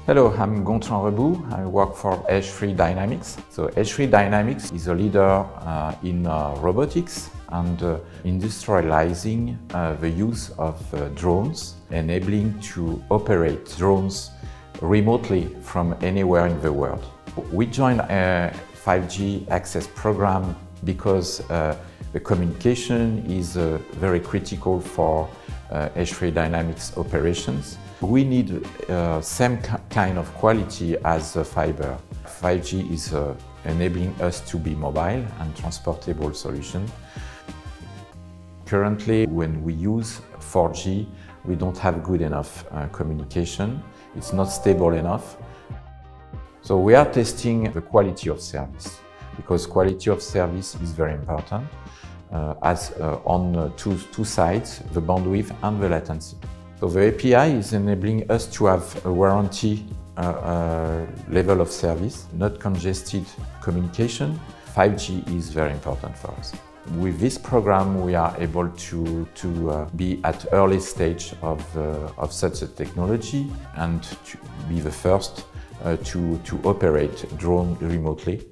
Hello, I'm Gontran Reboux. I work for H3 Dynamics. So H3 Dynamics is a leader in robotics and industrializing the use of drones, enabling to operate drones remotely from anywhere in the world. We joined a 5G access program because the communication is very critical for H3 Dynamics operations. We need same kind of quality as fiber. 5G is enabling us to be mobile and transportable solution. Currently, when we use 4G, we don't have good enough communication. It's not stable enough. So we are testing the quality of service, because quality of service is very important on two sides, the bandwidth and the latency. So the API is enabling us to have a warranty level of service, not congested communication. 5G is very important for us. With this program, we are able to be at early stage of such a technology and to be the first to operate drone remotely.